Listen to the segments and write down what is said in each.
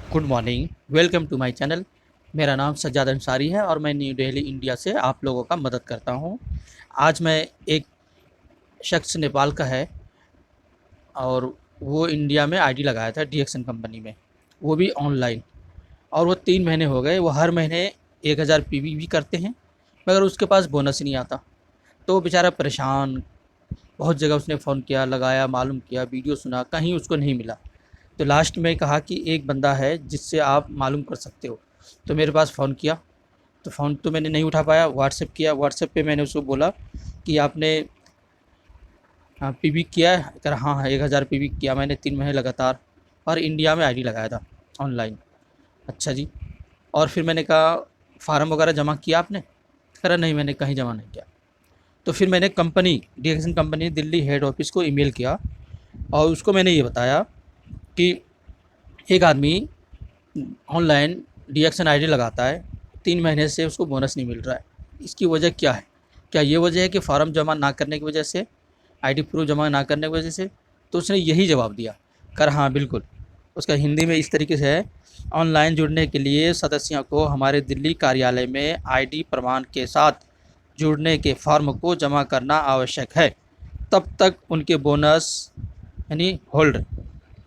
Good morning. Welcome to my channel. मेरा नाम सज्जाद अंसारी है और मैं न्यू दिल्ली इंडिया से आप लोगों का मदद करता हूं। आज मैं एक शख्स नेपाल का है और वो इंडिया में आईडी लगाया था डीएक्सन कंपनी में, वो भी ऑनलाइन। और वो 3 महीने हो गए, वो हर महीने 1000 पीवी भी करते हैं, मगर उसके पास बोनस ही नहीं आता। तो वो बेचारा परेशान, बहुत जगह उसने फ़ोन किया, लगाया, मालूम किया, वीडियो सुना, कहीं उसको नहीं मिला। तो लास्ट में कहा कि एक बंदा है जिससे आप मालूम कर सकते हो। तो मेरे पास फ़ोन किया, तो फ़ोन तो मैंने नहीं उठा पाया। व्हाट्सएप किया, व्हाट्सएप पे मैंने उसको बोला कि आपने पीवी किया है? कह रहा हाँ हाँ, 1000 पीवी किया मैंने 3 महीने लगातार, और इंडिया में आईडी लगाया था ऑनलाइन। अच्छा जी। और फिर मैंने कहा फार्म वगैरह जमा किया आपने? कह रहा नहीं, मैंने कहीं जमा नहीं किया। तो फिर मैंने company, DXN company Delhi head office को ईमेल किया और उसको मैंने ये बताया कि एक आदमी ऑनलाइन डीएक्सन आईडी लगाता है, 3 महीने से उसको बोनस नहीं मिल रहा है। इसकी वजह क्या है? क्या ये वजह है कि फ़ॉर्म जमा ना करने की वजह से, आईडी प्रूफ जमा ना करने की वजह से? तो उसने यही जवाब दिया, कर हाँ बिल्कुल। उसका हिंदी में इस तरीके से है, ऑनलाइन जुड़ने के लिए सदस्यों को हमारे दिल्ली कार्यालय में आईडी प्रमाण के साथ जुड़ने के फॉर्म को जमा करना आवश्यक है, तब तक उनके बोनस यानी होल्ड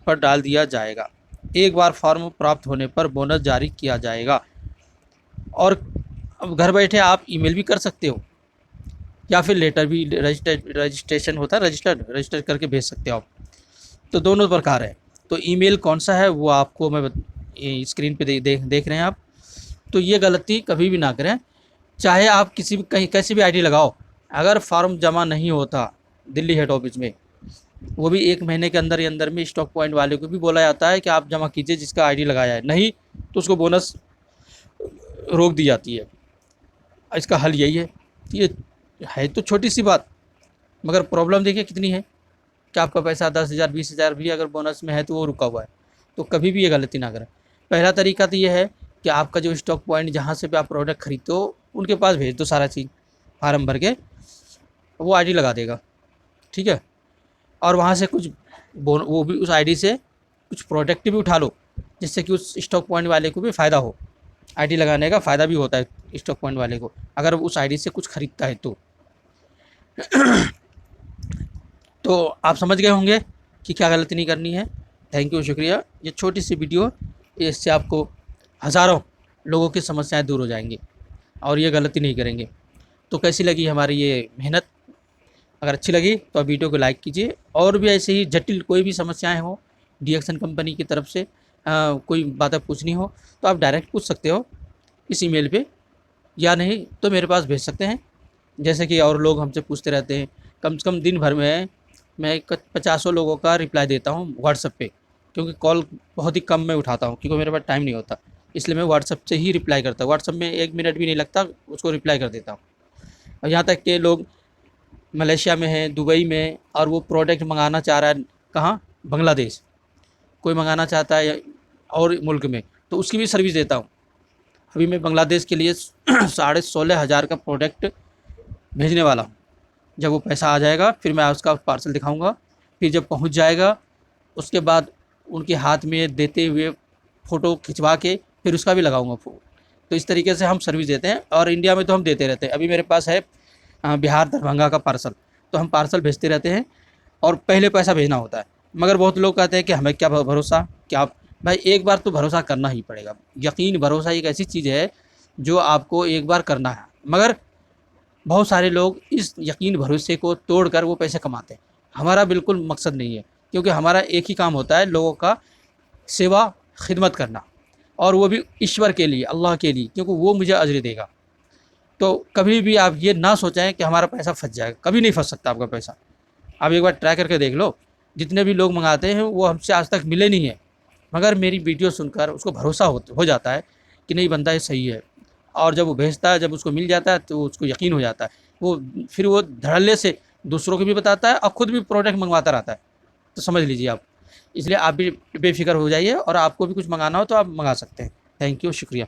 पर डाल दिया जाएगा। एक बार फॉर्म प्राप्त होने पर बोनस जारी किया जाएगा। और अब घर बैठे आप ईमेल भी कर सकते हो या फिर लेटर भी, रजिस्ट्रेशन होता है, रजिस्टर करके भेज सकते हो आप। तो दोनों प्रकार है। तो ईमेल कौन सा है वो आपको मैं स्क्रीन पे देख रहे हैं आप। तो ये गलती कभी भी ना करें, चाहे आप किसी भी कहीं कैसी भी आईडी लगाओ, अगर फॉर्म जमा नहीं होता दिल्ली हेड ऑफिस में, वो भी 1 महीने के अंदर ही अंदर में स्टॉक पॉइंट वाले को भी बोला जाता है कि आप जमा कीजिए जिसका आईडी लगाया है, नहीं तो उसको बोनस रोक दी जाती है। इसका हल यही है। ये है तो छोटी सी बात, मगर प्रॉब्लम देखिए कितनी है कि आपका पैसा 10,000 20,000 भी अगर बोनस में है तो वो रुका हुआ है। तो कभी भी ये गलती ना करें। पहला तरीका तो ये है कि आपका जो स्टॉक पॉइंट जहाँ से भी आप प्रोडक्ट खरीदते हो उनके पास भेज दो सारा चीज़, फार्म भर के, वो आईडी लगा देगा। ठीक है। और वहाँ से कुछ वो भी उस आईडी से कुछ प्रोडक्ट भी उठा लो, जिससे कि उस स्टॉक पॉइंट वाले को भी फ़ायदा हो। आईडी लगाने का फ़ायदा भी होता है स्टॉक पॉइंट वाले को, अगर वो उस आईडी से कुछ खरीदता है तो। तो आप समझ गए होंगे कि क्या गलती नहीं करनी है। थैंक यू, शुक्रिया। ये छोटी सी वीडियो, इससे आपको हज़ारों लोगों की समस्याएं दूर हो जाएंगी और ये गलती नहीं करेंगे। तो कैसी लगी हमारी ये मेहनत? अगर अच्छी लगी तो आप वीडियो को लाइक कीजिए। और भी ऐसे ही जटिल कोई भी समस्याएं हो डीएक्सन कंपनी की तरफ से, कोई बातें पूछनी हो तो आप डायरेक्ट पूछ सकते हो इस ईमेल पे, या नहीं तो मेरे पास भेज सकते हैं, जैसे कि और लोग हमसे पूछते रहते हैं। कम से कम दिन भर में मैं 50 लोगों का रिप्लाई देता हूँ व्हाट्सएप पे, क्योंकि कॉल बहुत ही कम मैं उठाता हूँ क्योंकि मेरे पास टाइम नहीं होता। इसलिए मैं व्हाट्सएप से ही रिप्लाई करता हूँ। व्हाट्सएप में 1 मिनट भी नहीं लगता, उसको रिप्लाई कर देता हूँ। और यहाँ तक कि लोग मलेशिया में हैं, दुबई में, और वो प्रोडक्ट मंगाना चाह रहा है कहाँ, बांग्लादेश, कोई मंगाना चाहता है और मुल्क में, तो उसकी भी सर्विस देता हूँ। अभी मैं बांग्लादेश के लिए 16,500 का प्रोडक्ट भेजने वाला हूँ। जब वो पैसा आ जाएगा फिर मैं उसका पार्सल दिखाऊंगा। फिर जब पहुँच जाएगा उसके बाद उनके हाथ में देते हुए फ़ोटो खिंचवा के फिर उसका भी लगाऊंगा तो इस तरीके से हम सर्विस देते हैं, और इंडिया में तो हम देते रहते हैं। अभी मेरे पास है बिहार दरभंगा का पार्सल, तो हम पार्सल भेजते रहते हैं और पहले पैसा भेजना होता है। मगर बहुत लोग कहते हैं कि हमें क्या भरोसा, क्या? भाई एक बार तो भरोसा करना ही पड़ेगा। यकीन, भरोसा एक ऐसी चीज़ है जो आपको एक बार करना है, मगर बहुत सारे लोग इस यकीन भरोसे को तोड़कर वो पैसे कमाते हैं। हमारा बिल्कुल मकसद नहीं है, क्योंकि हमारा एक ही काम होता है, लोगों का सेवा, खिदमत करना, और वो भी ईश्वर के लिए, अल्लाह के लिए, क्योंकि वो मुझे अजर देगा। तो कभी भी आप ये ना सोचें कि हमारा पैसा फंस जाएगा, कभी नहीं फंस सकता आपका पैसा। आप एक बार ट्राई करके देख लो। जितने भी लोग मंगाते हैं वो हमसे आज तक मिले नहीं हैं, मगर मेरी वीडियो सुनकर उसको भरोसा हो जाता है कि नहीं, बंदा ये सही है। और जब वो भेजता है, जब उसको मिल जाता है तो उसको यकीन हो जाता है। वो फिर वो धड़ल्ले से दूसरों को भी बताता है और ख़ुद भी प्रोडक्ट मंगवाता रहता है। तो समझ लीजिए आप। इसलिए आप भी बेफ़िक्र हो जाइए, और आपको भी कुछ मंगाना हो तो आप मंगा सकते हैं। थैंक यू, शुक्रिया।